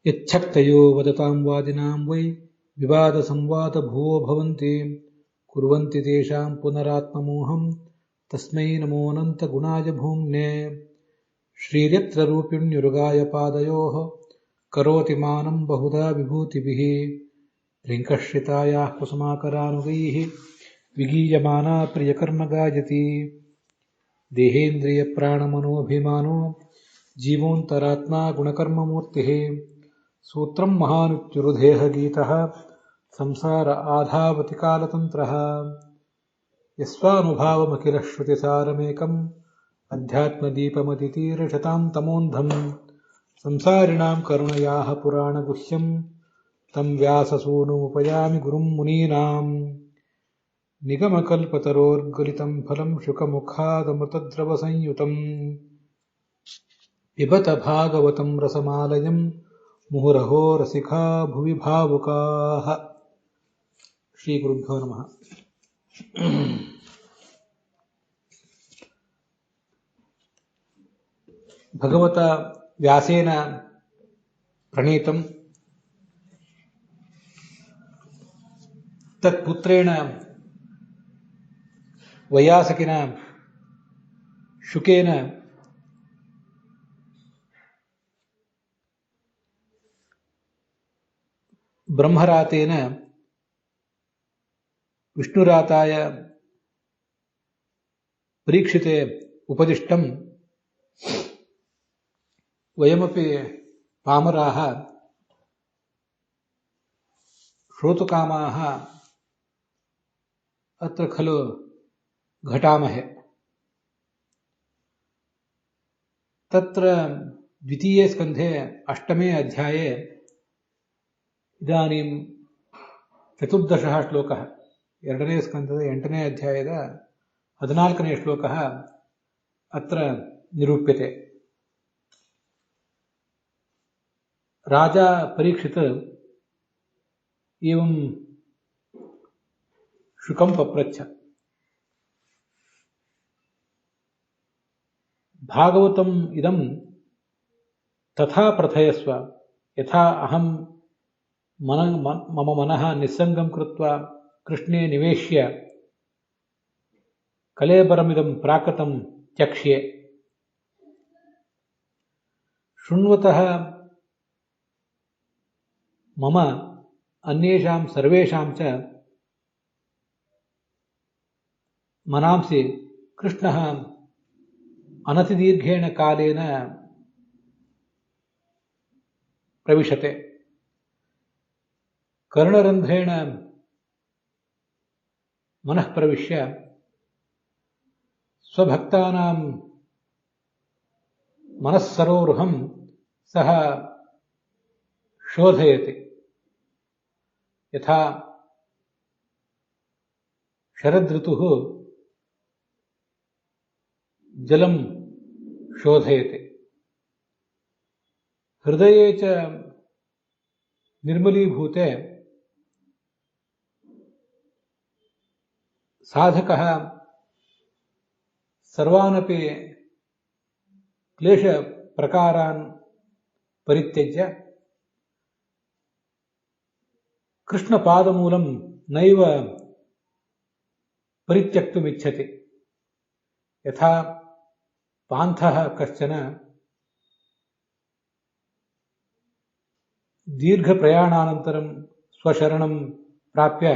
यच्छक्तयो वदतां वादिनां वै विवादसंवादभुवो भवन्ति कुर्वन्ति तेषां पुनरात्ममोहं तस्मै नमोऽनन्तगुणाय भूम्ने श्रीर्यत्र रूपिण्युरुगाय पादयोः करोति मानं बहुधा विभूतिभिः ह्रीङ्कश्रितायाः कुसुमाकरानुगैः विगीयमाना प्रियकर्म गायति देहेन्द्रियप्राणमनोभिमानो जीवोऽन्तरात्मा गुणकर्ममूर्तिः सूत्रं महानुच्युरुदेहगीतः संसार आधावति कालतन्त्रः यस्वानुभावमखिलश्रुतिसारमेकम् अध्यात्मदीपमतितीर्षतां तमोन्धम् संसारिणां करुणयाः पुराणगुह्यं तं व्याससूनुमुपयामि गुरुं मुनीनाम् निगमकल्पतरोर्गलितं फलं शुकमुखादमृतद्रवसंयुतम् पिबत भागवतं रसमालयं मुहुरहो रसिका भुवि भावुकाः। श्रीगुरुभ्यो नमः। भगवता व्यासेन प्रणीतं तत्पुत्रेण वैयासकिना शुकेन ब्रह्मरातेन विष्णुराताय परीक्षिते उपदिष्टं वयमपि पामराः श्रोतुकामाः अत्र खलु घटामहे। तत्र द्वितीये स्कन्धे 8मे अध्याये इदानीं 14 श्लोकः, 2ನೇ स्कन्धದ 8ನೇ अध्यायದ 14ನೇ श्लोकः अत्र निरूप्यते। राजा परीक्षित एवं शुकं पप्रच्छ, भागवतम् इदं तथा प्रथयस्व यथा अहं मम मनः निस्सङ्गं कृत्वा कृष्णे निवेश्य कलेबरमिदं प्राकृतं त्यक्ष्ये। शृण्वतः मम अन्येषां सर्वेषां च मनांसि कृष्णः अनतिदीर्घेण कालेन प्रविशते। कर्णरन्ध्रेण मनः प्रविश्य स्वभक्तानां मनस्सरोरुहं सः शोधयति। यथा शरदृतुः जलं शोधयति, हृदये च निर्मलीभूते साधकः सर्वानपि क्लेशप्रकारान् परित्यज्य कृष्णपादमूलं नैव परित्यक्तुमिच्छति। यथा पान्थः कश्चन दीर्घप्रयाणानन्तरं स्वशरणं प्राप्य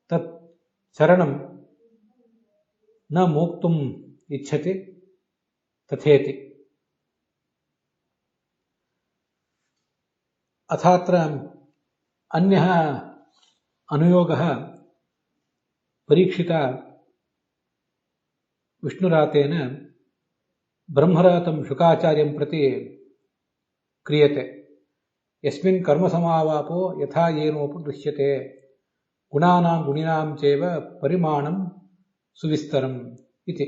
तत् शरणं न मोक्तुम् इच्छति, तथेति। अथात्र अन्यः अनुयोगः परीक्षिता विष्णुरातेन ब्रह्मरातं शुकाचार्यं प्रति क्रियते। यस्मिन् कर्मसमावापो यथा येनोपदृश्यते गुणानां गुणिनां चैव परिमाणं सुविस्तरम् इति।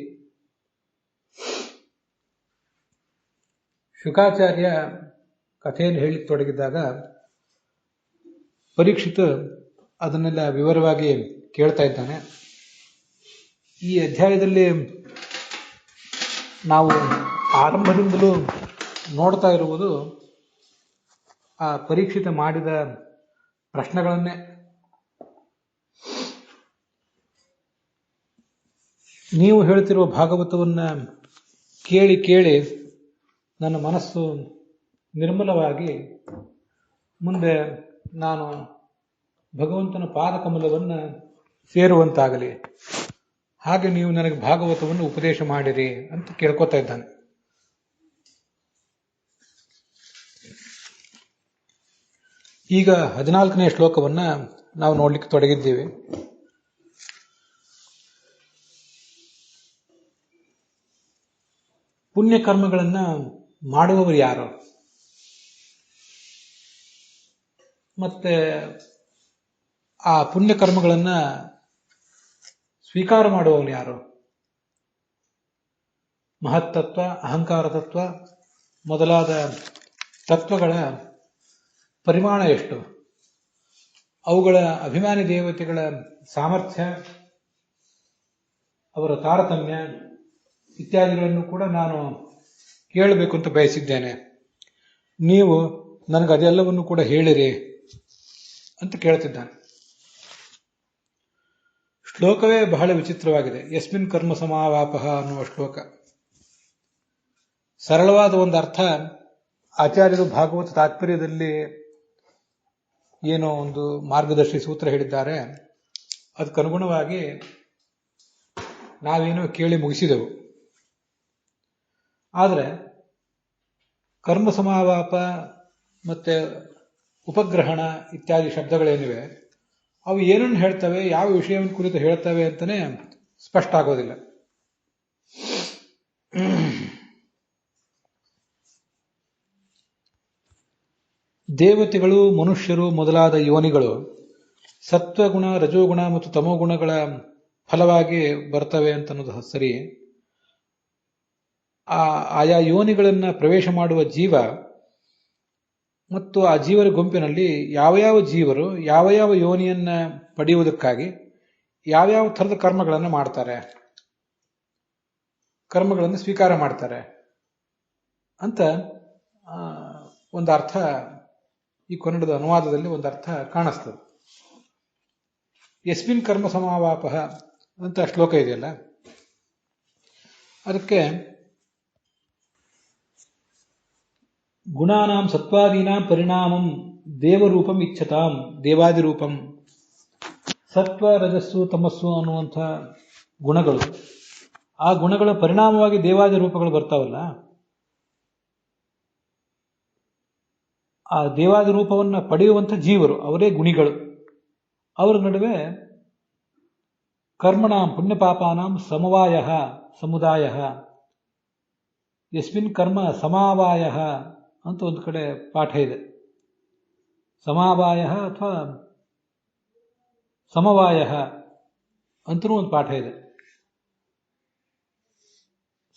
ಶುಕಾಚಾರ್ಯ ಕಥೆಯನ್ನು ಹೇಳಿತೊಡಗಿದಾಗ ಪರೀಕ್ಷಿತ ಅದನ್ನೆಲ್ಲ ವಿವರವಾಗಿ ಕೇಳ್ತಾ ಇದ್ದಾನೆ. ಈ ಅಧ್ಯಾಯದಲ್ಲಿ ನಾವು ಆರಂಭದಿಂದಲೂ ನೋಡ್ತಾ ಇರುವುದು ಆ ಪರೀಕ್ಷಿತ ಮಾಡಿದ ಪ್ರಶ್ನೆಗಳನ್ನೇ ನೀವು ಹೇಳ್ತಿರುವ ಭಾಗವತವನ್ನ ಕೇಳಿ ಕೇಳಿ ನನ್ನ ಮನಸ್ಸು ನಿರ್ಮಲವಾಗಿ ಮುಂದೆ ನಾನು ಭಗವಂತನ ಪಾದಕಮಲವನ್ನು ಸೇರುವಂತಾಗಲಿ, ಹಾಗೆ ನೀವು ನನಗೆ ಭಾಗವತವನ್ನು ಉಪದೇಶ ಮಾಡಿರಿ ಅಂತ ಕೇಳ್ಕೊತಾ ಇದ್ದಾನೆ. ಈಗ 14ನೇ ಶ್ಲೋಕವನ್ನ ನಾವು ನೋಡ್ಲಿಕ್ಕೆ ತೊಡಗಿದ್ದೀವಿ. ಪುಣ್ಯಕರ್ಮಗಳನ್ನ ಮಾಡುವವರು ಯಾರು, ಮತ್ತೆ ಆ ಪುಣ್ಯಕರ್ಮಗಳನ್ನ ಸ್ವೀಕಾರ ಮಾಡುವವನು ಯಾರು, ಮಹತ್ತತ್ವ, ಅಹಂಕಾರ ತತ್ವ ಮೊದಲಾದ ತತ್ವಗಳ ಪರಿಮಾಣ ಎಷ್ಟು, ಅವುಗಳ ಅಭಿಮಾನಿ ದೇವತೆಗಳ ಸಾಮರ್ಥ್ಯ, ಅವರ ತಾರತಮ್ಯ ಇತ್ಯಾದಿಗಳನ್ನು ಕೂಡ ನಾನು ಕೇಳಬೇಕು ಅಂತ ಬಯಸಿದ್ದೇನೆ. ನೀವು ನನಗೆ ಅದೆಲ್ಲವನ್ನು ಕೂಡ ಹೇಳಿರಿ ಅಂತ ಕೇಳ್ತಿದ್ದಾನೆ. ಶ್ಲೋಕವೇ ಬಹಳ ವಿಚಿತ್ರವಾಗಿದೆ. ಯಸ್ಮಿನ್ ಕರ್ಮ ಸಮಾವಾಪಃ ಅನ್ನುವ ಶ್ಲೋಕ. ಸರಳವಾದ ಒಂದು ಅರ್ಥ ಆಚಾರ್ಯರು ಭಾಗವತ ತಾತ್ಪರ್ಯದಲ್ಲಿ ಏನೋ ಒಂದು ಮಾರ್ಗದರ್ಶಿ ಸೂತ್ರ ಹೇಳಿದ್ದಾರೆ, ಅದಕ್ಕನುಗುಣವಾಗಿ ನಾವೇನೋ ಕೇಳಿ ಮುಗಿಸಿದೆವು. ಆದರೆ ಕರ್ಮ ಸಮಾವಾಪ ಮತ್ತೆ ಉಪಗ್ರಹಣ ಇತ್ಯಾದಿ ಶಬ್ದಗಳೇನಿವೆ ಅವು ಏನನ್ನು ಹೇಳ್ತವೆ, ಯಾವ ವಿಷಯವನ್ನು ಕುರಿತು ಹೇಳ್ತವೆ ಅಂತಲೇ ಸ್ಪಷ್ಟ ಆಗೋದಿಲ್ಲ. ದೇವತೆಗಳು, ಮನುಷ್ಯರು ಮೊದಲಾದ ಯೋನಿಗಳು ಸತ್ವಗುಣ, ರಜೋಗುಣ ಮತ್ತು ತಮೋಗುಣಗಳ ಫಲವಾಗಿ ಬರ್ತವೆ ಅಂತನ್ನೋದು ಸರಿ. ಆಯಾ ಯೋನಿಗಳನ್ನು ಪ್ರವೇಶ ಮಾಡುವ ಜೀವ ಮತ್ತು ಆ ಜೀವರ ಗುಂಪಿನಲ್ಲಿ ಯಾವ ಯಾವ ಜೀವರು ಯಾವ ಯಾವ ಯೋನಿಯನ್ನ ಪಡೆಯುವುದಕ್ಕಾಗಿ ಯಾವ್ಯಾವ ಥರದ ಕರ್ಮಗಳನ್ನು ಮಾಡ್ತಾರೆ, ಕರ್ಮಗಳನ್ನು ಸ್ವೀಕಾರ ಮಾಡ್ತಾರೆ ಅಂತ ಒಂದು ಅರ್ಥ ಈ ಕನ್ನಡದ ಅನುವಾದದಲ್ಲಿ ಒಂದು ಅರ್ಥ ಕಾಣಿಸ್ತದೆ. ಯಸ್ಮಿನ್ ಕರ್ಮ ಸಮಾವಾಪಃ ಅಂತ ಶ್ಲೋಕ ಇದೆಯಲ್ಲ, ಅದಕ್ಕೆ ಗುಣಾನಾಂ ಸತ್ವಾದೀನಾಂ ಪರಿಣಾಮಂ ದೇವರೂಪಂ ಇಚ್ಛತಾಂ ದೇವಾದಿರೂಪಂ. ಸತ್ವ, ರಜಸ್ಸು, ತಮಸ್ಸು ಅನ್ನುವಂಥ ಗುಣಗಳು, ಆ ಗುಣಗಳ ಪರಿಣಾಮವಾಗಿ ದೇವಾದಿ ರೂಪಗಳು ಬರ್ತಾವಲ್ಲ, ಆ ದೇವಾದಿ ರೂಪವನ್ನು ಪಡೆಯುವಂಥ ಜೀವರು ಅವರೇ ಗುಣಿಗಳು. ಅವರ ನಡುವೆ ಕರ್ಮಣಾಂ ಪುಣ್ಯಪಾಪಾನಾಂ ಸಮವಾಯ ಸಮುದಾಯ, ಯಸ್ಮಿನ್ ಕರ್ಮ ಸಮಾವಾಯ ಅಂತ ಒಂದು ಕಡೆ ಪಾಠ ಇದೆ. ಸಮಾವಾಯ ಅಥವಾ ಸಮವಾಯ ಅಂತಲೂ ಒಂದು ಪಾಠ ಇದೆ.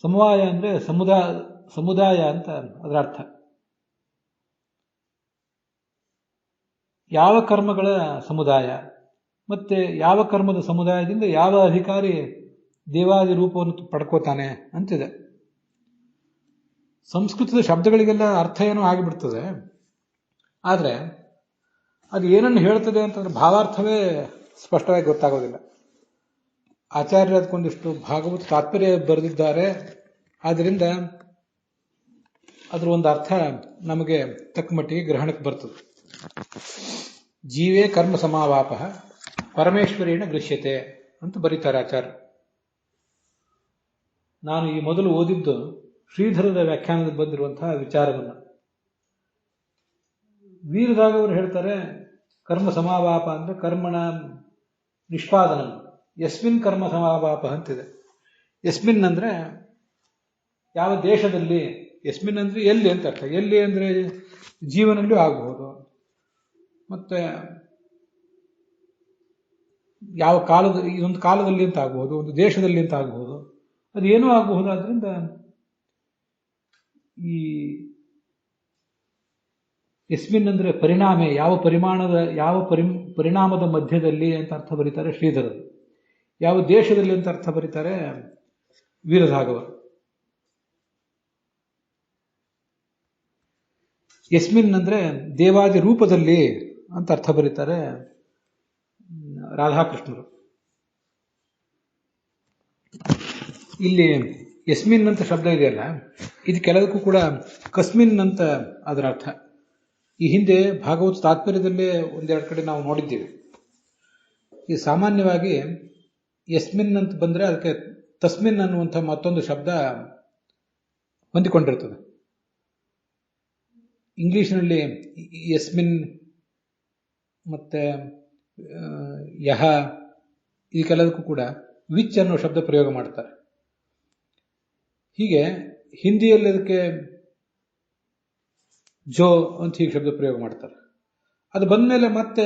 ಸಮವಾಯ ಅಂದ್ರೆ ಸಮುದಾಯ ಅಂತ ಅದರ ಅರ್ಥ. ಯಾವ ಕರ್ಮಗಳ ಸಮುದಾಯ ಮತ್ತೆ ಯಾವ ಕರ್ಮದ ಸಮುದಾಯದಿಂದ ಯಾವ ಅಧಿಕಾರಿ ದೇವಾದಿ ರೂಪವನ್ನು ಪಡ್ಕೋತಾನೆ ಅಂತಿದೆ. ಸಂಸ್ಕೃತದ ಶಬ್ದಗಳಿಗೆಲ್ಲ ಅರ್ಥ ಏನೋ ಆಗಿಬಿಡ್ತದೆ, ಆದರೆ ಅದು ಏನನ್ನು ಹೇಳ್ತದೆ ಅಂತಂದ್ರೆ ಭಾವಾರ್ಥವೇ ಸ್ಪಷ್ಟವಾಗಿ ಗೊತ್ತಾಗೋದಿಲ್ಲ. ಆಚಾರ್ಯರು ಅದಕ್ಕೊಂದಿಷ್ಟು ಭಾಗವತ ತಾತ್ಪರ್ಯ ಬರೆದಿದ್ದಾರೆ. ಆದ್ದರಿಂದ ಅದರ ಒಂದು ಅರ್ಥ ನಮಗೆ ತಕ್ಕ ಮಟ್ಟಿಗೆ ಗ್ರಹಣಕ್ಕೆ ಬರ್ತದೆ. ಜೀವೇ ಕರ್ಮ ಸಮಾವಾಪ ಪರಮೇಶ್ವರೇಣ ಗೃಹ್ಯತೆ ಅಂತ ಬರೀತಾರೆ ಆಚಾರ್ಯ. ನಾನು ಈ ಮೊದಲು ಓದಿದ್ದು ಶ್ರೀಧರದ ವ್ಯಾಖ್ಯಾನದಲ್ಲಿ ಬಂದಿರುವಂತಹ ವಿಚಾರವನ್ನು. ವೀರರಾಘವರು ಹೇಳ್ತಾರೆ ಕರ್ಮ ಸಮಾವಾಪ ಅಂದ್ರೆ ಕರ್ಮಣ ನಿಷ್ಪಾದನ. ಯಸ್ಮಿನ್ ಕರ್ಮ ಸಮಾವಾಪ ಅಂತಿದೆ. ಯಸ್ಮಿನ್ ಅಂದ್ರೆ ಯಾವ ದೇಶದಲ್ಲಿ, ಯಸ್ಮಿನ್ ಅಂದ್ರೆ ಎಲ್ಲಿ ಅಂತ ಅರ್ಥ. ಎಲ್ಲಿ ಅಂದ್ರೆ ಜೀವನಲ್ಲೂ ಆಗಬಹುದು, ಮತ್ತೆ ಯಾವ ಕಾಲದ, ಒಂದು ಕಾಲದಲ್ಲಿ ಅಂತ ಆಗಬಹುದು, ಒಂದು ದೇಶದಲ್ಲಿ ಅಂತ ಆಗಬಹುದು, ಅದು ಏನೂ ಆಗಬಹುದು. ಆದ್ರಿಂದ ಈ ಯಸ್ಮಿನ್ ಅಂದ್ರೆ ಪರಿಣಾಮೆ, ಯಾವ ಪರಿಣಾಮದ ಮಧ್ಯದಲ್ಲಿ ಅಂತ ಅರ್ಥ ಬರೀತಾರೆ ಶ್ರೀಧರರು. ಯಾವ ದೇಶದಲ್ಲಿ ಅಂತ ಅರ್ಥ ಬರೀತಾರೆ ವೀರರಾಘವರು. ಯಸ್ಮಿನ್ ಅಂದರೆ ದೇವಾದಿ ರೂಪದಲ್ಲಿ ಅಂತ ಅರ್ಥ ಬರೀತಾರೆ ರಾಧಾಕೃಷ್ಣರು. ಇಲ್ಲಿ ಯಸ್ಮಿನ್ ಅಂತ ಶಬ್ದ ಇದೆಯಲ್ಲ, ಇದು ಕೆಲದಕ್ಕೂ ಕೂಡ ಕಸ್ಮಿನ್ ಅಂತ ಅದರ ಅರ್ಥ. ಈ ಹಿಂದೆ ಭಾಗವತ ತಾತ್ಪರ್ಯದಲ್ಲೇ ಒಂದೆರಡು ಕಡೆ ನಾವು ನೋಡಿದ್ದೀವಿ. ಈ ಸಾಮಾನ್ಯವಾಗಿ ಯಸ್ಮಿನ್ ಅಂತ ಬಂದರೆ ಅದಕ್ಕೆ ತಸ್ಮಿನ್ ಅನ್ನುವಂಥ ಮತ್ತೊಂದು ಶಬ್ದ ಹೊಂದಿಕೊಂಡಿರ್ತದೆ. ಇಂಗ್ಲಿಷ್ನಲ್ಲಿ ಯಸ್ಮಿನ್ ಮತ್ತೆ ಯಹ ಈ ಕೆಲದಕ್ಕೂ ಕೂಡ ವಿಚ್ ಅನ್ನೋ ಶಬ್ದ ಪ್ರಯೋಗ ಮಾಡ್ತಾರೆ. ಹೀಗೆ ಹಿಂದಿಯಲ್ಲಿ ಅದಕ್ಕೆ ಜೋ ಅಂತ ಹೀಗೆ ಶಬ್ದ ಪ್ರಯೋಗ ಮಾಡ್ತಾರೆ. ಅದು ಬಂದಮೇಲೆ ಮತ್ತೆ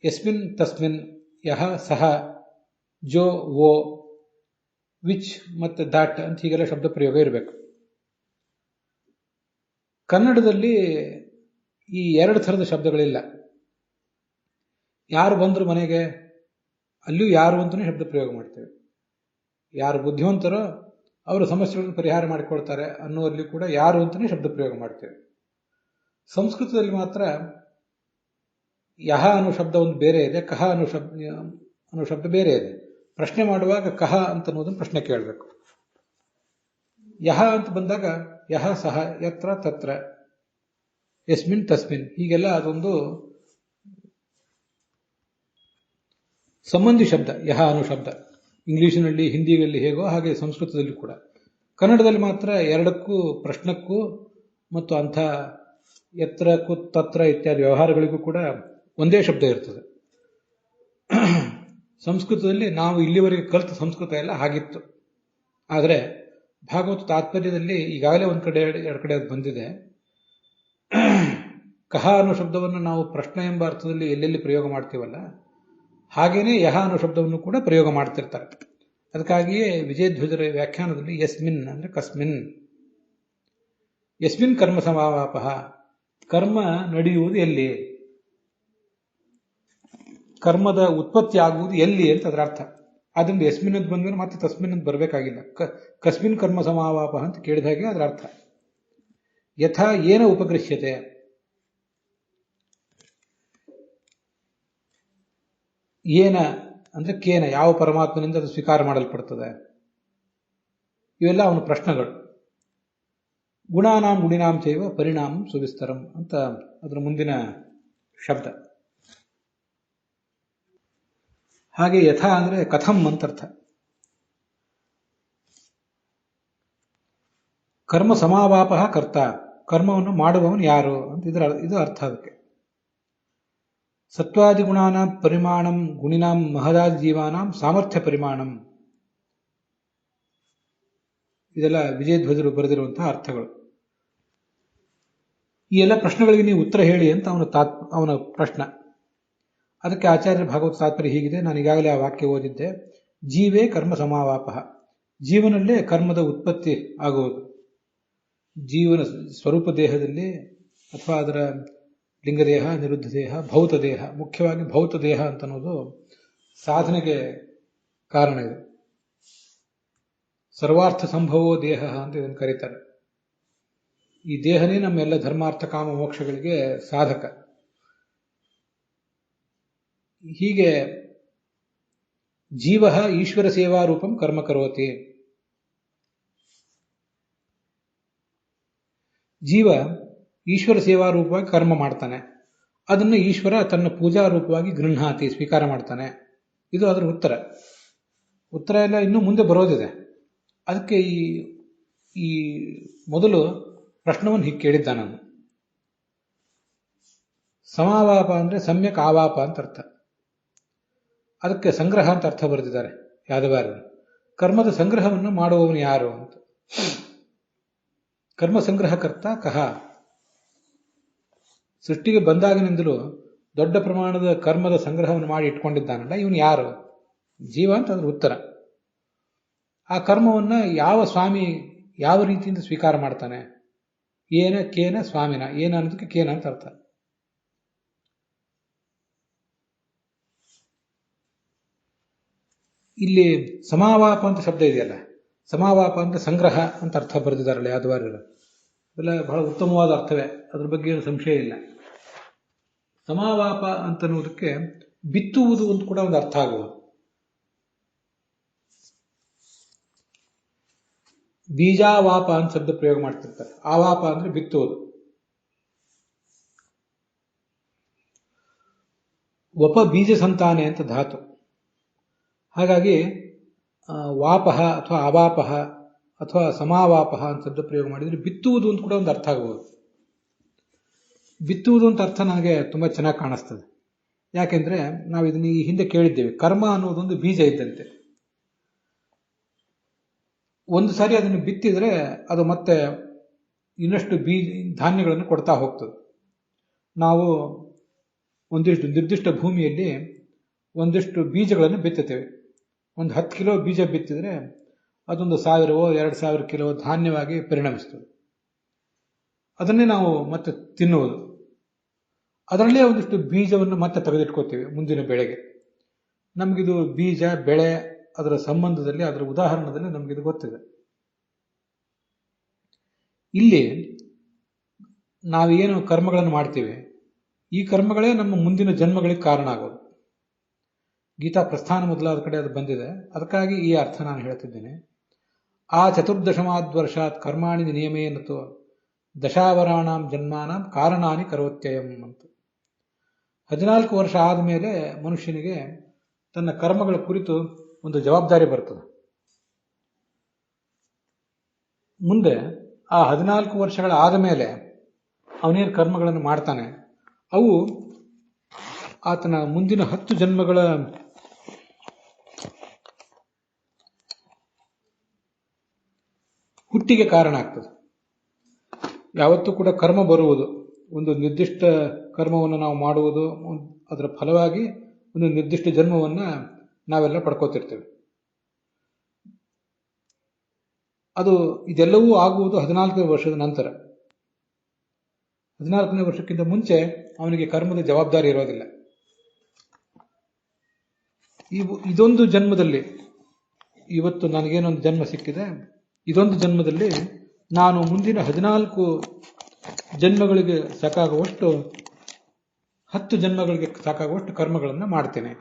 ಯಸ್ಮಿನ್ ತಸ್ಮಿನ್ ಯಹ ಸಹ ಜೋ ವೋ ವಿಚ್ ಮತ್ತೆ ದಾಟ್ ಅಂತ ಹೀಗೆಲ್ಲ ಶಬ್ದ ಪ್ರಯೋಗ ಇರಬೇಕು. ಕನ್ನಡದಲ್ಲಿ ಈ ಎರಡು ಥರದ ಶಬ್ದಗಳಿಲ್ಲ. ಯಾರು ಬಂದ್ರು ಮನೆಗೆ ಅಲ್ಲಿಯೂ ಯಾರು ಅಂತಲೇ ಶಬ್ದ ಪ್ರಯೋಗ ಮಾಡ್ತೇವೆ. ಯಾರು ಬುದ್ಧಿವಂತರೋ ಅವರು ಸಮಸ್ಯೆಗಳನ್ನು ಪರಿಹಾರ ಮಾಡಿಕೊಳ್ತಾರೆ ಅನ್ನೋಲ್ಲಿ ಕೂಡ ಯಾರು ಅಂತಲೇ ಶಬ್ದ ಪ್ರಯೋಗ ಮಾಡ್ತೇವೆ. ಸಂಸ್ಕೃತದಲ್ಲಿ ಮಾತ್ರ ಯಹ ಅನ್ನೋ ಶಬ್ದ ಒಂದು ಬೇರೆ ಇದೆ, ಕಹ ಅನ್ನೋ ಶಬ್ದ ಬೇರೆ ಇದೆ. ಪ್ರಶ್ನೆ ಮಾಡುವಾಗ ಕಹ ಅಂತ ಅನ್ನೋದನ್ನು ಪ್ರಶ್ನೆ ಕೇಳಬೇಕು. ಯಹ ಅಂತ ಬಂದಾಗ ಯಹ ಸಹ ಯತ್ರ ತತ್ರ ಯಸ್ಮಿನ್ ತಸ್ಮಿನ್ ಹೀಗೆಲ್ಲ ಅದೊಂದು ಸಂಬಂಧಿ ಶಬ್ದ. ಯಹ ಅನ್ನೋ ಶಬ್ದ ಇಂಗ್ಲಿಷಿನಲ್ಲಿ ಹಿಂದಿಯಲ್ಲಿ ಹೇಗೋ ಹಾಗೆ ಸಂಸ್ಕೃತದಲ್ಲಿ ಕೂಡ. ಕನ್ನಡದಲ್ಲಿ ಮಾತ್ರ ಎರಡಕ್ಕೂ ಪ್ರಶ್ನಕ್ಕೂ ಮತ್ತು ಅಂಥ ಎತ್ತರಕ್ಕೂ ತತ್ರ ಇತ್ಯಾದಿ ವ್ಯವಹಾರಗಳಿಗೂ ಕೂಡ ಒಂದೇ ಶಬ್ದ ಇರ್ತದೆ. ಸಂಸ್ಕೃತದಲ್ಲಿ ನಾವು ಇಲ್ಲಿವರೆಗೆ ಕಲಿತ ಸಂಸ್ಕೃತ ಎಲ್ಲ ಹಾಗಿತ್ತು. ಆದರೆ ಭಾಗವತ ತಾತ್ಪರ್ಯದಲ್ಲಿ ಈಗಾಗಲೇ ಒಂದು ಕಡೆ ಎರಡು ಕಡೆ ಅದು ಬಂದಿದೆ. ಕಹ ಅನ್ನೋ ಶಬ್ದವನ್ನು ನಾವು ಪ್ರಶ್ನೆ ಎಂಬ ಅರ್ಥದಲ್ಲಿ ಎಲ್ಲೆಲ್ಲಿ ಪ್ರಯೋಗ ಮಾಡ್ತೀವಲ್ಲ, ಹಾಗೇನೆ ಯಹ ಅನ್ನೋ ಶಬ್ದವನ್ನು ಕೂಡ ಪ್ರಯೋಗ ಮಾಡ್ತಿರ್ತಾರೆ. ಅದಕ್ಕಾಗಿಯೇ ವಿಜಯಧ್ವಜರ ವ್ಯಾಖ್ಯಾನದಲ್ಲಿ ಯಸ್ಮಿನ್ ಅಂದ್ರೆ ಕಸ್ಮಿನ್. ಯಸ್ಮಿನ್ ಕರ್ಮ ಸಮಾವಾಪ, ಕರ್ಮ ನಡೆಯುವುದು ಎಲ್ಲಿ, ಕರ್ಮದ ಉತ್ಪತ್ತಿ ಆಗುವುದು ಎಲ್ಲಿ ಅಂತ ಅದರ ಅರ್ಥ. ಆದ್ದರಿಂದ ಯಸ್ಮಿನ್ ಅಂತ ಬಂದ್ಮೇಲೆ ಮತ್ತೆ ತಸ್ಮಿನ್ ಅಂತ ಬರಬೇಕಾಗಿಲ್ಲ. ಕಸ್ಮಿನ್ ಕರ್ಮ ಸಮಾವಾಪ ಅಂತ ಕೇಳಿದ ಹಾಗೆ ಅದರ ಅರ್ಥ. ಯಥಾ ಏನ ಉಪಗೃಹ್ಯತೆ, ಏನ ಅಂದ್ರೆ ಕೇನ, ಯಾವ ಪರಮಾತ್ಮನಿಂದ ಅದು ಸ್ವೀಕಾರ ಮಾಡಲ್ಪಡ್ತದೆ. ಇವೆಲ್ಲ ಅವನ ಪ್ರಶ್ನೆಗಳು. ಗುಣಾನಾಂ ಗುಣಿನಾಂ ಚೈವ ಪರಿಣಾಮಂ ಸುವಿಸ್ತರಂ ಅಂತ ಅದರ ಮುಂದಿನ ಶಬ್ದ. ಹಾಗೆ ಯಥಾ ಅಂದ್ರೆ ಕಥಂ ಅಂತ ಅರ್ಥ. ಕರ್ಮ ಸಮಾವಾಪ ಕರ್ತ, ಕರ್ಮವನ್ನು ಮಾಡುವವನು ಯಾರು ಅಂತ ಇದು ಅರ್ಥ. ಅದಕ್ಕೆ ಸತ್ವಾದಿ ಗುಣಾನಾಂ ಪರಿಮಾಣಂ ಗುಣಿನಾಂ ಮಹದಾದಿ ಜೀವಾನಾಂ ಸಾಮರ್ಥ್ಯ ಪರಿಮಾಣಂ, ಇದೆಲ್ಲ ವಿಜಯಧ್ವಜರು ಬರೆದಿರುವಂತಹ ಅರ್ಥಗಳು. ಈ ಎಲ್ಲ ಪ್ರಶ್ನೆಗಳಿಗೆ ನೀವು ಉತ್ತರ ಹೇಳಿ ಅಂತ ಅವನ ಪ್ರಶ್ನೆ. ಅದಕ್ಕೆ ಆಚಾರ್ಯ ಭಾಗವತ ತಾತ್ಪರ್ಯ ಹೀಗಿದೆ, ನಾನು ಈಗಾಗಲೇ ಆ ವಾಕ್ಯ ಓದಿದ್ದೆ. ಜೀವೇ ಕರ್ಮ ಸಮಾವಾಪ, ಜೀವನಲ್ಲೇ ಕರ್ಮದ ಉತ್ಪತ್ತಿ ಆಗುವುದು. ಜೀವನ ಸ್ವರೂಪ ದೇಹದಲ್ಲಿ ಅಥವಾ ಅದರ ಲಿಂಗದೇಹ, ನಿರುದ್ಧ ದೇಹ, ಭೌತ ದೇಹ, ಮುಖ್ಯವಾಗಿ ಭೌತ ದೇಹ ಅಂತ ಅನ್ನೋದು ಸಾಧನೆಗೆ ಕಾರಣ ಇದೆ. ಸರ್ವಾರ್ಥ ಸಂಭವೋ ದೇಹ ಅಂತ ಇದನ್ನು ಕರೀತಾರೆ. ಈ ದೇಹನೇ ನಮ್ಮೆಲ್ಲ ಧರ್ಮಾರ್ಥ ಕಾಮ ಮೋಕ್ಷಗಳಿಗೆ ಸಾಧಕ. ಹೀಗೆ ಜೀವ ಈಶ್ವರ ಸೇವಾ ರೂಪಂ ಕರ್ಮ ಕರೋತಿ, ಜೀವ ಈಶ್ವರ ಸೇವಾ ರೂಪವಾಗಿ ಕರ್ಮ ಮಾಡ್ತಾನೆ. ಅದನ್ನು ಈಶ್ವರ ತನ್ನ ಪೂಜಾ ರೂಪವಾಗಿ ಗೃಹಾತಿ, ಸ್ವೀಕಾರ ಮಾಡ್ತಾನೆ. ಇದು ಅದರ ಉತ್ತರ ಎಲ್ಲ ಇನ್ನೂ ಮುಂದೆ ಬರೋದಿದೆ. ಅದಕ್ಕೆ ಈ ಮೊದಲು ಪ್ರಶ್ನವನ್ನು ಹೀಗೆ ಕೇಳಿದ್ದ ನಾನು. ಸಮಾವಾಪ ಅಂದ್ರೆ ಸಮ್ಯಕ್ ಆವಾಪ ಅಂತ ಅರ್ಥ. ಅದಕ್ಕೆ ಸಂಗ್ರಹ ಅಂತ ಅರ್ಥ ಬರೆದಿದ್ದಾರೆ ಯಾದವಾರರು. ಕರ್ಮದ ಸಂಗ್ರಹವನ್ನು ಮಾಡುವವನು ಯಾರು ಅಂತ. ಕರ್ಮ ಸಂಗ್ರಹಕರ್ತ ಕಹ. ಸೃಷ್ಟಿಗೆ ಬಂದಾಗಿನಿಂದಲೂ ದೊಡ್ಡ ಪ್ರಮಾಣದ ಕರ್ಮದ ಸಂಗ್ರಹವನ್ನು ಮಾಡಿ ಇಟ್ಕೊಂಡಿದ್ದಾನಲ್ಲ, ಇವನು ಯಾರು? ಜೀವ ಅಂತ ಅದ್ರ ಉತ್ತರ. ಆ ಕರ್ಮವನ್ನು ಯಾವ ಸ್ವಾಮಿ ಯಾವ ರೀತಿಯಿಂದ ಸ್ವೀಕಾರ ಮಾಡ್ತಾನೆ? ಏನ ಕೇನ ಸ್ವಾಮಿನ, ಏನ ಅನ್ನೋದಕ್ಕೆ ಕೇನ ಅಂತ ಅರ್ಥ. ಇಲ್ಲಿ ಸಮಾವಾಪ ಅಂತ ಶಬ್ದ ಇದೆಯಲ್ಲ, ಸಮಾವಾಪ ಅಂದ್ರೆ ಸಂಗ್ರಹ ಅಂತ ಅರ್ಥ ಬರೆದಿದ್ದಾರಲ್ಲ ಯಾದವಾರರು. ಇವೆಲ್ಲ ಬಹಳ ಉತ್ತಮವಾದ ಅರ್ಥವೇ, ಅದ್ರ ಬಗ್ಗೆ ಏನು ಸಂಶಯ ಇಲ್ಲ. ಸಮಾವಾಪ ಅಂತನ್ನುವುದಕ್ಕೆ ಬಿತ್ತುವುದು ಅಂತ ಕೂಡ ಒಂದು ಅರ್ಥ ಆಗುವುದು. ಬೀಜಾವಾಪ ಅಂತ ಶಬ್ದ ಪ್ರಯೋಗ ಮಾಡ್ತಿರ್ತಾರೆ. ಆವಾಪ ಅಂದ್ರೆ ಬಿತ್ತುವುದು. ವಪ ಬೀಜ ಸಂತಾನೆ ಅಂತ ಧಾತು. ಹಾಗಾಗಿ ವಾಪಹ ಅಥವಾ ಅವಾಪಹ ಅಥವಾ ಸಮಾವಾಪಹ ಅಂತ ಶಬ್ದ ಪ್ರಯೋಗ ಮಾಡಿದ್ರೆ ಬಿತ್ತುವುದು ಅಂತ ಕೂಡ ಒಂದು ಅರ್ಥ ಆಗಬಹುದು. ಬಿತ್ತುವುದು ಅಂತ ಅರ್ಥ ನನಗೆ ತುಂಬಾ ಚೆನ್ನಾಗಿ ಕಾಣಿಸ್ತದೆ. ಯಾಕೆಂದ್ರೆ ನಾವು ಇದನ್ನ ಈ ಹಿಂದೆ ಕೇಳಿದ್ದೇವೆ, ಕರ್ಮ ಅನ್ನೋದೊಂದು ಬೀಜ ಇದ್ದಂತೆ. ಒಂದು ಸಾರಿ ಅದನ್ನು ಬಿತ್ತಿದ್ರೆ ಅದು ಮತ್ತೆ ಇನ್ನಷ್ಟು ಧಾನ್ಯಗಳನ್ನು ಕೊಡ್ತಾ ಹೋಗ್ತದೆ. ನಾವು ಒಂದಿಷ್ಟು ನಿರ್ದಿಷ್ಟ ಭೂಮಿಯಲ್ಲಿ ಒಂದಿಷ್ಟು ಬೀಜಗಳನ್ನು ಬಿತ್ತುತ್ತೇವೆ. ಒಂದು 10 ಕಿಲೋ ಬೀಜ ಬಿತ್ತಿದ್ರೆ ಅದೊಂದು 1000 2000 ಕಿಲೋ ಧಾನ್ಯವಾಗಿ ಪರಿಣಮಿಸ್ತದೆ. ಅದನ್ನೇ ನಾವು ಮತ್ತೆ ತಿನ್ನುವುದು. ಅದರಲ್ಲೇ ಒಂದಿಷ್ಟು ಬೀಜವನ್ನು ಮತ್ತೆ ತೆಗೆದಿಟ್ಕೋತೀವಿ ಮುಂದಿನ ಬೆಳೆಗೆ. ನಮಗಿದು ಬೀಜ ಬೆಳೆ ಅದರ ಸಂಬಂಧದಲ್ಲಿ, ಅದರ ಉದಾಹರಣೆಯಲ್ಲಿ ನಮಗಿದು ಗೊತ್ತಿದೆ. ಇಲ್ಲಿ ನಾವೇನು ಕರ್ಮಗಳನ್ನು ಮಾಡ್ತೀವಿ, ಈ ಕರ್ಮಗಳೇ ನಮ್ಮ ಮುಂದಿನ ಜನ್ಮಗಳಿಗೆ ಕಾರಣ ಆಗೋದು. ಗೀತಾ ಪ್ರಸ್ಥಾನ ಮೊದಲಾದ ಕಡೆ ಅದು ಬಂದಿದೆ. ಅದಕ್ಕಾಗಿ ಈ ಅರ್ಥ ನಾನು ಹೇಳ್ತಿದ್ದೇನೆ. ಆ ಚತುರ್ದಶಮಾದ್ವರ್ಷಾತ್ ಕರ್ಮಾಣಿ ನಿಯಮೇನತು ದಶಾವರಾಣಾಂ ಜನ್ಮಾನಾಂ ಕಾರಣಾನಿ ಕರೋತ್ಯಯಂ ಅಂತ. 14 ವರ್ಷ ಆದಮೇಲೆ ಮನುಷ್ಯನಿಗೆ ತನ್ನ ಕರ್ಮಗಳ ಕುರಿತು ಒಂದು ಜವಾಬ್ದಾರಿ ಬರ್ತದೆ. ಮುಂದೆ ಆ 14 ವರ್ಷಗಳ ಆದ ಮೇಲೆ ಅವನೇನು ಕರ್ಮಗಳನ್ನು ಮಾಡ್ತಾನೆ, ಅವು ಆತನ ಮುಂದಿನ 10 ಜನ್ಮಗಳ ಹುಟ್ಟಿಗೆ ಕಾರಣ ಆಗ್ತದೆ. ಯಾವತ್ತೂ ಕೂಡ ಕರ್ಮ ಬರುವುದು, ಒಂದು ನಿರ್ದಿಷ್ಟ ಕರ್ಮವನ್ನು ನಾವು ಮಾಡುವುದು, ಅದರ ಫಲವಾಗಿ ಒಂದು ನಿರ್ದಿಷ್ಟ ಜನ್ಮವನ್ನು ನಾವೆಲ್ಲ ಪಡ್ಕೋತಿರ್ತೇವೆ. ಇದೆಲ್ಲವೂ ಆಗುವುದು 14ನೇ ವರ್ಷದ ನಂತರ. 14ನೇ ವರ್ಷಕ್ಕಿಂತ ಮುಂಚೆ ಅವನಿಗೆ ಕರ್ಮದ ಜವಾಬ್ದಾರಿ ಇರೋದಿಲ್ಲ. ಇದೊಂದು ಜನ್ಮದಲ್ಲಿ, ಇವತ್ತು ನನಗೇನೊಂದು ಜನ್ಮ ಸಿಕ್ಕಿದೆ, ಇದೊಂದು ಜನ್ಮದಲ್ಲಿ ನಾನು ಮುಂದಿನ 14 ಜನ್ಮಗಳಿಗೆ ಸಾಕಾಗುವಷ್ಟು 10 ಜನ್ಮಗಳಿಗೆ ಸಾಕಾಗುವಷ್ಟು ಕರ್ಮಗಳನ್ನು ಮಾಡ್ತೇನೆ.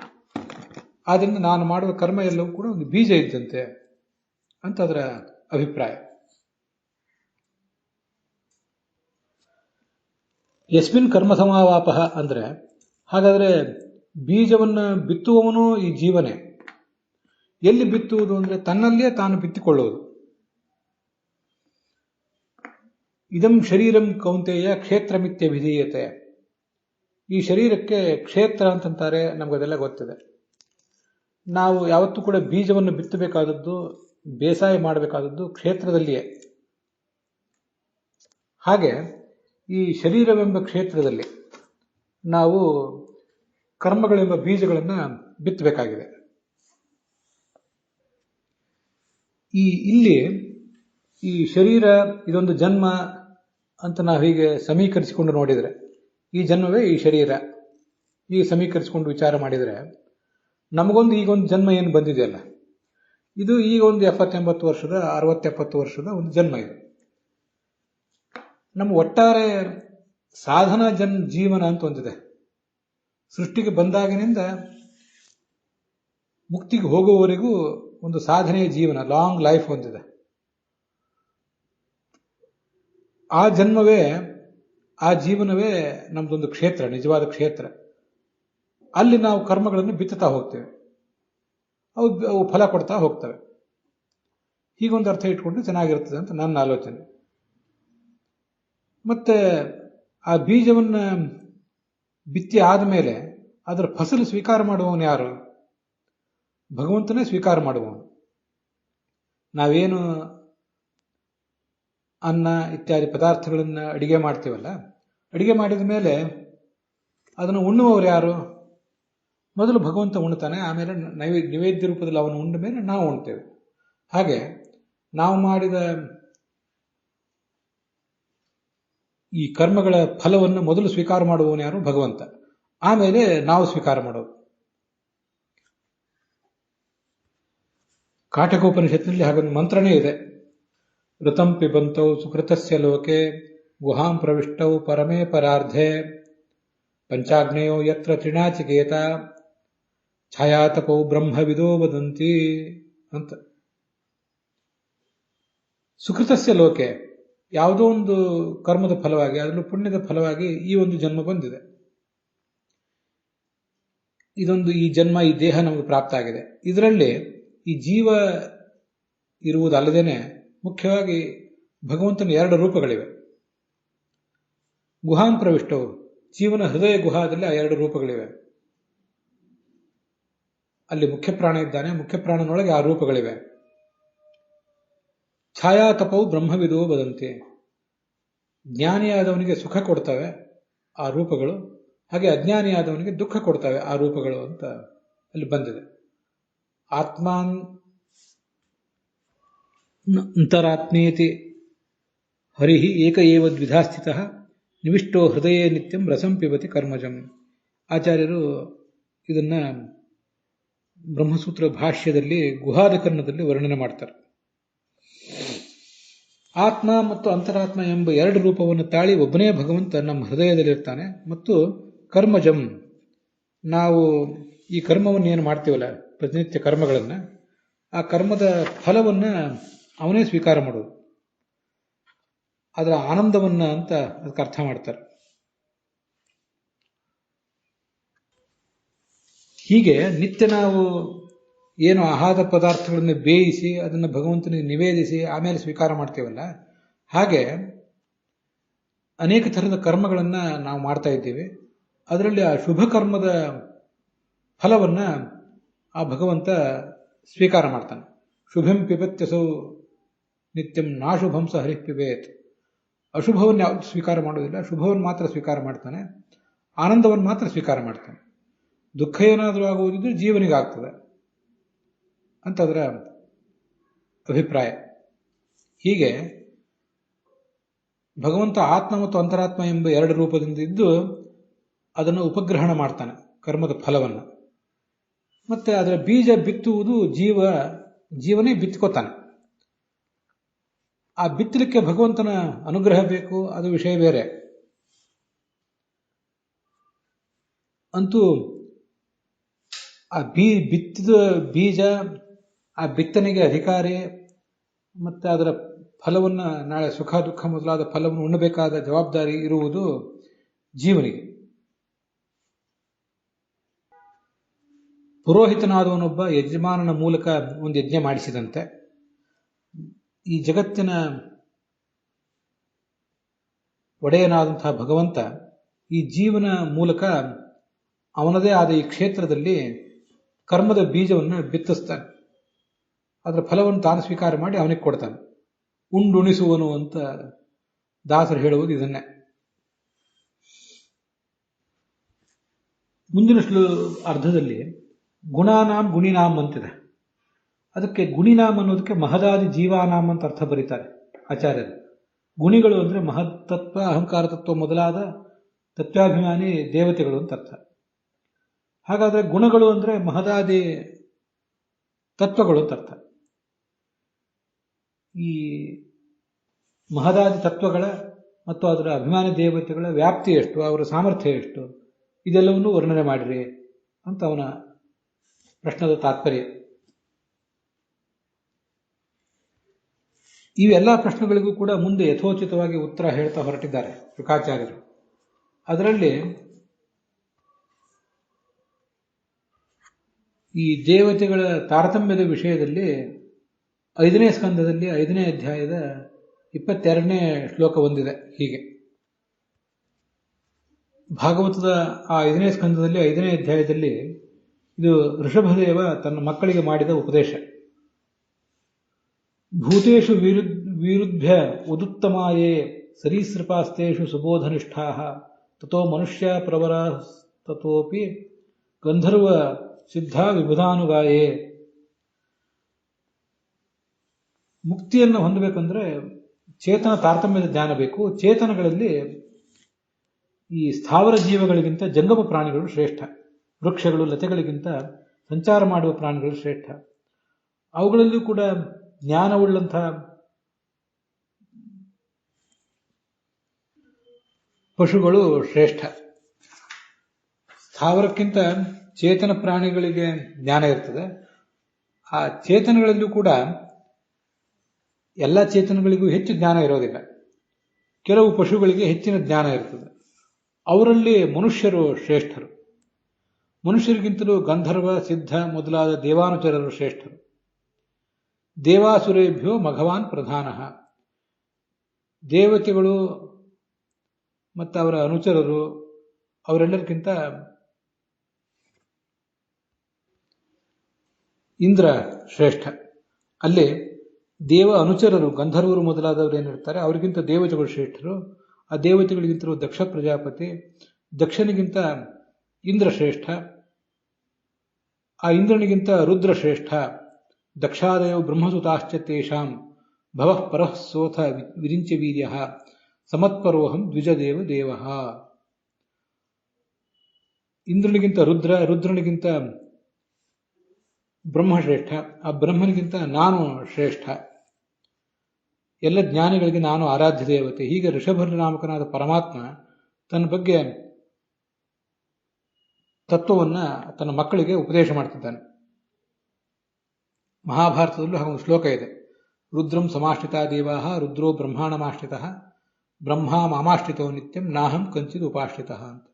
ಆದ್ದರಿಂದ ನಾನು ಮಾಡುವ ಕರ್ಮ ಎಲ್ಲವೂ ಕೂಡ ಒಂದು ಬೀಜ ಇದ್ದಂತೆ ಅಂತ ಅದರ ಅಭಿಪ್ರಾಯ. ಯಸ್ಮಿನ್ ಕರ್ಮ ಸಮಾವಾಪ ಅಂದ್ರೆ, ಹಾಗಾದ್ರೆ ಬೀಜವನ್ನು ಬಿತ್ತುವವನು ಈ ಜೀವನೇ. ಎಲ್ಲಿ ಬಿತ್ತುವುದು ಅಂದ್ರೆ ತನ್ನಲ್ಲಿಯೇ ತಾನು ಬಿತ್ತಿಕೊಳ್ಳುವುದು. ಇದಂ ಶರೀರಂ ಕೌಂತೆಯ ಕ್ಷೇತ್ರಮಿತ್ಯ ವಿಧೀಯತೆ. ಈ ಶರೀರಕ್ಕೆ ಕ್ಷೇತ್ರ ಅಂತಂತಾರೆ, ನಮಗದೆಲ್ಲ ಗೊತ್ತಿದೆ. ನಾವು ಯಾವತ್ತೂ ಕೂಡ ಬೀಜವನ್ನು ಬಿತ್ತಬೇಕಾದದ್ದು, ಬೇಸಾಯ ಮಾಡಬೇಕಾದದ್ದು ಕ್ಷೇತ್ರದಲ್ಲಿಯೇ. ಹಾಗೆ ಈ ಶರೀರವೆಂಬ ಕ್ಷೇತ್ರದಲ್ಲಿ ನಾವು ಕರ್ಮಗಳೆಂಬ ಬೀಜಗಳನ್ನು ಬಿತ್ತಬೇಕಾಗಿದೆ. ಇಲ್ಲಿ ಈ ಶರೀರ ಇದೊಂದು ಜನ್ಮ ಅಂತ ನಾವು ಹೀಗೆ ಸಮೀಕರಿಸಿಕೊಂಡು ನೋಡಿದರೆ, ಈ ಜನ್ಮವೇ ಈ ಶರೀರ, ಈಗ ಸಮೀಕರಿಸಿಕೊಂಡು ವಿಚಾರ ಮಾಡಿದರೆ ನಮಗೊಂದು ಈಗೊಂದು ಜನ್ಮ ಏನು ಬಂದಿದೆಯಲ್ಲ, ಇದು ಈಗ ಒಂದು 70-80 ವರ್ಷದ 60-70 ವರ್ಷದ ಒಂದು ಜನ್ಮ. ಇದು ನಮ್ಮ ಒಟ್ಟಾರೆ ಸಾಧನಾ ಜೀವನ ಅಂತ ಒಂದಿದೆ. ಸೃಷ್ಟಿಗೆ ಬಂದಾಗಿನಿಂದ ಮುಕ್ತಿಗೆ ಹೋಗುವವರೆಗೂ ಒಂದು ಸಾಧನೆಯ ಜೀವನ, ಲಾಂಗ್ ಲೈಫ್ ಹೊಂದಿದೆ. ಆ ಜನ್ಮವೇ, ಆ ಜೀವನವೇ ನಮ್ದೊಂದು ಕ್ಷೇತ್ರ, ನಿಜವಾದ ಕ್ಷೇತ್ರ. ಅಲ್ಲಿ ನಾವು ಕರ್ಮಗಳನ್ನು ಬಿತ್ತುತ್ತಾ ಹೋಗ್ತೇವೆ, ಅವು ಫಲ ಕೊಡ್ತಾ ಹೋಗ್ತವೆ. ಹೀಗೊಂದು ಅರ್ಥ ಇಟ್ಕೊಂಡ್ರೆ ಚೆನ್ನಾಗಿರ್ತದೆ ಅಂತ ನನ್ನ ಆಲೋಚನೆ. ಮತ್ತೆ ಆ ಬೀಜವನ್ನ ಬಿತ್ತಿ ಆದಮೇಲೆ ಅದರ ಫಸಲು ಸ್ವೀಕಾರ ಮಾಡುವವನು ಯಾರು? ಭಗವಂತನೇ ಸ್ವೀಕಾರ ಮಾಡುವವನು. ನಾವೇನು ಅನ್ನ ಇತ್ಯಾದಿ ಪದಾರ್ಥಗಳನ್ನು ಅಡಿಗೆ ಮಾಡ್ತೀವಲ್ಲ, ಅಡಿಗೆ ಮಾಡಿದ ಮೇಲೆ ಅದನ್ನು ಉಣ್ಣುವವರು ಯಾರು? ಮೊದಲು ಭಗವಂತ ಉಣ್ತಾನೆ, ಆಮೇಲೆ ನೈವೇದ್ಯ ರೂಪದಲ್ಲಿ ಅವನು ಉಂಡ ಮೇಲೆ ನಾವು ಉಣ್ತೇವೆ. ಹಾಗೆ ನಾವು ಮಾಡಿದ ಈ ಕರ್ಮಗಳ ಫಲವನ್ನು ಮೊದಲು ಸ್ವೀಕಾರ ಮಾಡುವವನು ಯಾರು? ಭಗವಂತ. ಆಮೇಲೆ ನಾವು ಸ್ವೀಕಾರ ಮಾಡೋದು. ಕಾಠಕೋಪನಿಷತ್ನಲ್ಲಿ ಹಾಗೊಂದು ಮಂತ್ರನೇ ಇದೆ. ಋತಂ ಪಿಬಂತೌ ಸುಕೃತಸ್ಯ ಲೋಕೆ ಗುಹಾಂ ಪ್ರವಿಷ್ಟೌ ಪರಮೇ ಪರಾರ್ಧೆ ಪಂಚಾಗ್ನೇಯೋ ಯತ್ರ ತ್ರಿನಾಚಿಕೇತ ಛಾಯಾತಪೌ ಬ್ರಹ್ಮವಿದೋ ವದಂತಿ ಅಂತ. ಸುಕೃತಸ್ಯ ಲೋಕೆ, ಯಾವುದೋ ಒಂದು ಕರ್ಮದ ಫಲವಾಗಿ, ಅದರಲ್ಲೂ ಪುಣ್ಯದ ಫಲವಾಗಿ ಈ ಒಂದು ಜನ್ಮ ಬಂದಿದೆ. ಈ ಜನ್ಮ, ಈ ದೇಹ ನಮಗೆ ಪ್ರಾಪ್ತ ಆಗಿದೆ. ಇದರಲ್ಲಿ ಈ ಜೀವ ಇರುವುದಲ್ಲದೇನೆ ಮುಖ್ಯವಾಗಿ ಭಗವಂತನ 2 ರೂಪಗಳಿವೆ. ಗುಹಾಂ ಪ್ರವಿಷ್ಟವು, ಜೀವನ ಹೃದಯ ಗುಹಾದಲ್ಲಿ ಆ 2 ರೂಪಗಳಿವೆ. ಅಲ್ಲಿ ಮುಖ್ಯ ಪ್ರಾಣ ಇದ್ದಾನೆ, ಮುಖ್ಯ ಪ್ರಾಣನೊಳಗೆ ಆ ರೂಪಗಳಿವೆ. ಛಾಯಾತಪವು ಬ್ರಹ್ಮವಿದೋ ವದಂತಿ, ಜ್ಞಾನಿಯಾದವನಿಗೆ ಸುಖ ಕೊಡ್ತವೆ ಆ ರೂಪಗಳು, ಹಾಗೆ ಅಜ್ಞಾನಿಯಾದವನಿಗೆ ದುಃಖ ಕೊಡ್ತವೆ ಆ ರೂಪಗಳು ಅಂತ ಅಲ್ಲಿ ಬಂದಿದೆ. ಆತ್ಮಾನ್ ಅಂತರಾತ್ಮೇತಿ ಹರಿಹಿ ಏಕ ಏವ ದ್ವಿಧಾ ಸ್ಥಿತಃ ನಿವಿಷ್ಟೋ ಹೃದಯೇ ನಿತ್ಯಂ ರಸಂ ಪಿಬತಿ ಕರ್ಮಜಂ. ಆಚಾರ್ಯರು ಇದನ್ನ ಬ್ರಹ್ಮಸೂತ್ರ ಭಾಷ್ಯದಲ್ಲಿ ಗುಹಾಧಿಕರಣದಲ್ಲಿ ವರ್ಣನೆ ಮಾಡ್ತಾರೆ. ಆತ್ಮ ಮತ್ತು ಅಂತರಾತ್ಮ ಎಂಬ 2 ರೂಪವನ್ನು ತಾಳಿ ಒಬ್ಬನೇ ಭಗವಂತ ನಮ್ಮ ಹೃದಯದಲ್ಲಿರ್ತಾನೆ. ಮತ್ತು ಕರ್ಮಜಂ, ನಾವು ಈ ಕರ್ಮವನ್ನು ಏನು ಮಾಡ್ತೀವಲ್ಲ, ಪ್ರತಿನಿತ್ಯ ಕರ್ಮಗಳನ್ನು, ಆ ಕರ್ಮದ ಫಲವನ್ನ ಅವನೇ ಸ್ವೀಕಾರ ಮಾಡೋದು, ಅದರ ಆನಂದವನ್ನ ಅಂತ ಅದಕ್ಕೆ ಅರ್ಥ ಮಾಡ್ತಾರೆ. ಹೀಗೆ ನಿತ್ಯ ನಾವು ಏನು ಆಹಾರ ಪದಾರ್ಥಗಳನ್ನು ಬೇಯಿಸಿ ಅದನ್ನು ಭಗವಂತನಿಗೆ ನಿವೇದಿಸಿ ಆಮೇಲೆ ಸ್ವೀಕಾರ ಮಾಡ್ತೀವಲ್ಲ, ಹಾಗೆ ಅನೇಕ ಥರದ ಕರ್ಮಗಳನ್ನ ನಾವು ಮಾಡ್ತಾ ಇದ್ದೀವಿ. ಅದರಲ್ಲಿ ಆ ಶುಭ ಕರ್ಮದ ಫಲವನ್ನ ಆ ಭಗವಂತ ಸ್ವೀಕಾರ ಮಾಡ್ತಾನೆ. ಶುಭಂ ಪಿಬತ್ಯಸೌ ನಿತ್ಯಂ ನಾಶುಭಂ ಸ ಹರಿಃ ಪಿಬೇತ್. ಅಶುಭವನ್ನು ಯಾವುದು ಸ್ವೀಕಾರ ಮಾಡೋದಿಲ್ಲ, ಶುಭವನ್ನು ಮಾತ್ರ ಸ್ವೀಕಾರ ಮಾಡ್ತಾನೆ, ಆನಂದವನ್ನು ಮಾತ್ರ ಸ್ವೀಕಾರ ಮಾಡ್ತಾನೆ. ದುಃಖ ಏನಾದರೂ ಆಗುವುದಿದ್ರೆ ಜೀವನಿಗಾಗ್ತದೆ ಅಂತ ಅದರ ಅಭಿಪ್ರಾಯ. ಹೀಗೆ ಭಗವಂತ ಆತ್ಮ ಮತ್ತು ಅಂತರಾತ್ಮ ಎಂಬ 2 ರೂಪದಿಂದ ಇದ್ದು ಅದನ್ನು ಉಪಗ್ರಹಣ ಮಾಡ್ತಾನೆ, ಕರ್ಮದ ಫಲವನ್ನು. ಮತ್ತೆ ಅದರ ಬೀಜ ಬಿತ್ತುವುದು ಜೀವನೇ ಬಿತ್ಕೋತಾನೆ. ಆ ಬಿತ್ತಲಿಕ್ಕೆ ಭಗವಂತನ ಅನುಗ್ರಹ ಬೇಕು, ಅದು ವಿಷಯ ಬೇರೆ. ಅಂತೂ ಆ ಬಿತ್ತಿದ ಬೀಜ, ಆ ಬಿತ್ತನೆಗೆ ಅಧಿಕಾರಿ, ಮತ್ತೆ ಅದರ ಫಲವನ್ನು ನಾಳೆ ಸುಖ ದುಃಖ ಮೊದಲಾದ ಫಲವನ್ನು ಉಣ್ಣಬೇಕಾದ ಜವಾಬ್ದಾರಿ ಇರುವುದು ಜೀವನಿಗೆ. ಪುರೋಹಿತನಾದವನೊಬ್ಬ ಯಜಮಾನನ ಮೂಲಕ ಒಂದು ಯಜ್ಞ ಮಾಡಿಸಿದಂತೆ ಈ ಜಗತ್ತಿನ ಒಡೆಯನಾದಂತಹ ಭಗವಂತ ಈ ಜೀವನ ಮೂಲಕ ಅವನದೇ ಆದ ಈ ಕ್ಷೇತ್ರದಲ್ಲಿ ಕರ್ಮದ ಬೀಜವನ್ನು ಬಿತ್ತಿಸ್ತಾನೆ. ಅದರ ಫಲವನ್ನು ತಾನು ಸ್ವೀಕಾರ ಮಾಡಿ ಅವನಿಗೆ ಕೊಡ್ತಾನೆ. ಉಂಡುಣಿಸುವನು ಅಂತ ದಾಸರು ಹೇಳುವುದು ಇದನ್ನೇ. ಮುಂದಿನ ಅರ್ಧದಲ್ಲಿ ಗುಣಾನಾಂ ಗುಣಿನಾಮ್ ಅಂತಿದೆ. ಅದಕ್ಕೆ ಗುಣಿನಾಮ್ ಅನ್ನೋದಕ್ಕೆ ಮಹದಾದಿ ಜೀವಾನಾಮ್ ಅಂತ ಅರ್ಥ ಬರೀತಾರೆ ಆಚಾರ್ಯರು. ಗುಣಿಗಳು ಅಂದ್ರೆ ಮಹತ್ತತ್ವ, ಅಹಂಕಾರ ತತ್ವ ಮೊದಲಾದ ತತ್ವಾಭಿಮಾನಿ ದೇವತೆಗಳು ಅಂತ ಅರ್ಥ. ಹಾಗಾದ್ರೆ ಗುಣಗಳು ಅಂದ್ರೆ ಮಹದಾದಿ ತತ್ವಗಳು ಅಂತ ಅರ್ಥ. ಈ ಮಹದಾದಿ ತತ್ವಗಳ ಮತ್ತು ಅದರ ಅಭಿಮಾನಿ ದೇವತೆಗಳ ವ್ಯಾಪ್ತಿ ಎಷ್ಟು, ಅವರ ಸಾಮರ್ಥ್ಯ ಎಷ್ಟು, ಇದೆಲ್ಲವನ್ನೂ ವರ್ಣನೆ ಮಾಡಿರಿ ಅಂತ ಅವನ ಪ್ರಶ್ನದ ತಾತ್ಪರ್ಯ. ಇವೆಲ್ಲ ಪ್ರಶ್ನೆಗಳಿಗೂ ಕೂಡ ಮುಂದೆ ಯಥೋಚಿತವಾಗಿ ಉತ್ತರ ಹೇಳ್ತಾ ಹೊರಟಿದ್ದಾರೆ ಶುಕಾಚಾರ್ಯರು. ಅದರಲ್ಲಿ ಈ ದೇವತೆಗಳ ತಾರತಮ್ಯದ ವಿಷಯದಲ್ಲಿ 5ನೇ ಸ್ಕಂದದಲ್ಲಿ 5ನೇ ಅಧ್ಯಾಯದ 22ನೇ ಶ್ಲೋಕ ಹೊಂದಿದೆ. ಹೀಗೆ ಭಾಗವತದ ಆ 5ನೇ ಸ್ಕಂದದಲ್ಲಿ 5ನೇ ಅಧ್ಯಾಯದಲ್ಲಿ ಇದು ಋಷಭದೇವ ತನ್ನ ಮಕ್ಕಳಿಗೆ ಮಾಡಿದ ಉಪದೇಶ. ಭೂತೇಷು ವಿರುದ್ಧ ಉದುತ್ತಮಾಯೇ ಸರೀಸೃಪಾಸ್ತೇಷು ಸುಬೋಧನಿಷ್ಠಾ ತಥೋ ಮನುಷ್ಯ ಪ್ರವರ ತಥೋಪಿ ಗಂಧರ್ವ ಸಿದ್ಧ ವಿಬುಧಾನುಗಾಯೇ. ಮುಕ್ತಿಯನ್ನು ಹೊಂದಬೇಕಂದ್ರೆ ಚೇತನ ತಾರತಮ್ಯದ ಜ್ಞಾನ ಬೇಕು. ಚೇತನಗಳಲ್ಲಿ ಈ ಸ್ಥಾವರ ಜೀವಗಳಿಗಿಂತ ಜಂಗಮ ಪ್ರಾಣಿಗಳು ಶ್ರೇಷ್ಠ. ವೃಕ್ಷಗಳು ಲತೆಗಳಿಗಿಂತ ಸಂಚಾರ ಮಾಡುವ ಪ್ರಾಣಿಗಳು ಶ್ರೇಷ್ಠ. ಅವುಗಳಲ್ಲೂ ಕೂಡ ಜ್ಞಾನವುಳ್ಳಂತಹ ಪಶುಗಳು ಶ್ರೇಷ್ಠ. ಸ್ಥಾವರಕ್ಕಿಂತ ಚೇತನ ಪ್ರಾಣಿಗಳಿಗೆ ಜ್ಞಾನ ಇರ್ತದೆ. ಆ ಚೇತನಗಳಲ್ಲೂ ಕೂಡ ಎಲ್ಲ ಚೇತನಗಳಿಗೂ ಹೆಚ್ಚು ಜ್ಞಾನ ಇರೋದಿಲ್ಲ. ಕೆಲವು ಪಶುಗಳಿಗೆ ಹೆಚ್ಚಿನ ಜ್ಞಾನ ಇರ್ತದೆ. ಅವರಲ್ಲಿ ಮನುಷ್ಯರು ಶ್ರೇಷ್ಠರು. ಮನುಷ್ಯರಿಗಿಂತಲೂ ಗಂಧರ್ವ, ಸಿದ್ಧ ಮೊದಲಾದ ದೇವಾನುಚರರು ಶ್ರೇಷ್ಠರು. ದೇವಾಸುರೇಭ್ಯೋ ಮಘವಾನ್ ಪ್ರಧಾನ. ದೇವತೆಗಳು ಮತ್ತು ಅವರ ಅನುಚರರು ಅವರೆಲ್ಲರಿಗಿಂತ ಇಂದ್ರ ಶ್ರೇಷ್ಠ. ಅಲ್ಲಿ ದೇವ ಅನುಚರರು ಗಂಧರ್ವರು ಮೊದಲಾದವರು ಏನಿರ್ತಾರೆ ಅವರಿಗಿಂತ ದೇವತೆಗಳು ಶ್ರೇಷ್ಠರು. ಆ ದೇವತೆಗಳಿಗಿಂತಲೂ ದಕ್ಷ ಪ್ರಜಾಪತಿ, ದಕ್ಷನಿಗಿಂತ ಇಂದ್ರ ಶ್ರೇಷ್ಠ, ಆ ಇಂದ್ರನಿಗಿಂತ ರುದ್ರ ಶ್ರೇಷ್ಠ. ದಕ್ಷಾದಯೋ ಬ್ರಹ್ಮಸುತಾಶ್ಚ ತೇಷಾಂ ಭವಃ ಪರಃ ಸೋಥ ವಿರಿಂಚ ವೀರ್ಯ ಸಮತ್ಪರೋಹಂ ದ್ವಿಜದೇವ ದೇವ. ಇಂದ್ರನಿಗಿಂತ ರುದ್ರ, ರುದ್ರನಿಗಿಂತ ಬ್ರಹ್ಮಶ್ರೇಷ್ಠ, ಆ ಬ್ರಹ್ಮನಿಗಿಂತ ನಾನು ಶ್ರೇಷ್ಠ. ಎಲ್ಲ ಜ್ಞಾನಿಗಳಿಗೆ ನಾನು ಆರಾಧ್ಯ ದೇವತೆ. ಹೀಗೆ ಋಷಭನಾಮಕನಾದ ಪರಮಾತ್ಮ ತನ್ನ ಬಗ್ಗೆ ತತ್ವವನ್ನ ತನ್ನ ಮಕ್ಕಳಿಗೆ ಉಪದೇಶ ಮಾಡ್ತಿದ್ದಾನೆ. ಮಹಾಭಾರತದಲ್ಲೂ ಹಾಗೊಂದು ಶ್ಲೋಕ ಇದೆ. ರುದ್ರಂ ಸಮಾಶ್ರಿತಾ ದೇವಾಹ ರುದ್ರೋ ಬ್ರಹ್ಮಾಣಮಾಶ್ರಿತಃ ಬ್ರಹ್ಮ ಮಾಮಾಶ್ರಿತೋ ನಿತ್ಯಂ ನಾಹಂ ಕಂಚಿತ್ ಉಪಾಶ್ರಿತಃ ಅಂತ.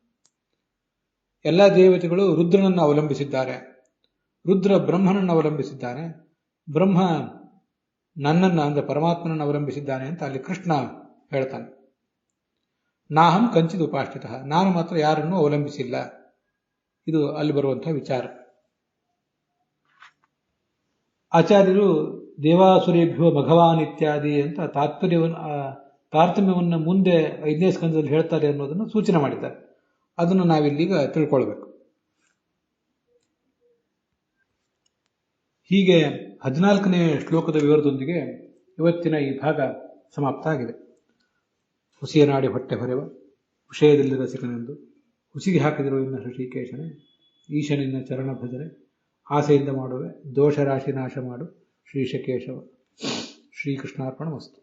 ಎಲ್ಲ ದೇವತೆಗಳು ರುದ್ರನನ್ನು ಅವಲಂಬಿಸಿದ್ದಾರೆ. ರುದ್ರ ಬ್ರಹ್ಮನನ್ನು ಅವಲಂಬಿಸಿದ್ದಾನೆ. ಬ್ರಹ್ಮ ನನ್ನನ್ನು ಅಂದರೆ ಪರಮಾತ್ಮನನ್ನು ಅವಲಂಬಿಸಿದ್ದಾನೆ ಅಂತ ಅಲ್ಲಿ ಕೃಷ್ಣ ಹೇಳ್ತಾನೆ. ನಾಹಂ ಕಂಚಿತ್ ಉಪಾಶ್ರಿತಃ, ನಾನು ಮಾತ್ರ ಯಾರನ್ನೂ ಅವಲಂಬಿಸಿಲ್ಲ. ಇದು ಅಲ್ಲಿ ಬರುವಂತಹ ವಿಚಾರ. ಆಚಾರ್ಯರು ದೇವಾಸುರೇಭ್ಯೋ ಭಗವಾನ್ ಇತ್ಯಾದಿ ಅಂತ ತಾರತಮ್ಯವನ್ನು ಮುಂದೆ 5ನೇ ಸ್ಕಂದದಲ್ಲಿ ಹೇಳ್ತಾರೆ ಅನ್ನೋದನ್ನು ಸೂಚನೆ ಮಾಡಿದ್ದಾರೆ. ಅದನ್ನು ನಾವಿಲ್ಲೀಗ ತಿಳ್ಕೊಳ್ಬೇಕು. ಹೀಗೆ 14ನೇ ಶ್ಲೋಕದ ವಿವರದೊಂದಿಗೆ ಇವತ್ತಿನ ಈ ಭಾಗ ಸಮಾಪ್ತ ಆಗಿದೆ. ಹುಸಿಯ ನಾಡಿ ಹೊಟ್ಟೆ ಹೊರೆವ ವಿಷಯದಲ್ಲಿ ರಸಿಕನೆಂದು ಹುಸಿಗೆ ಹಾಕಿದರು ಇನ್ನ ಹೃಷಿಕೇಶನೇ, ಈಶನಿನ್ನ ಚರಣ ಭಜನೆ ಆಸೆಯಿಂದ ಮಾಡುವೆ ದೋಷ ರಾಶಿ ನಾಶ ಮಾಡು ಶ್ರೀಶಕೇಶವ. ಶ್ರೀಕೃಷ್ಣಾರ್ಪಣ ವಸ್ತು.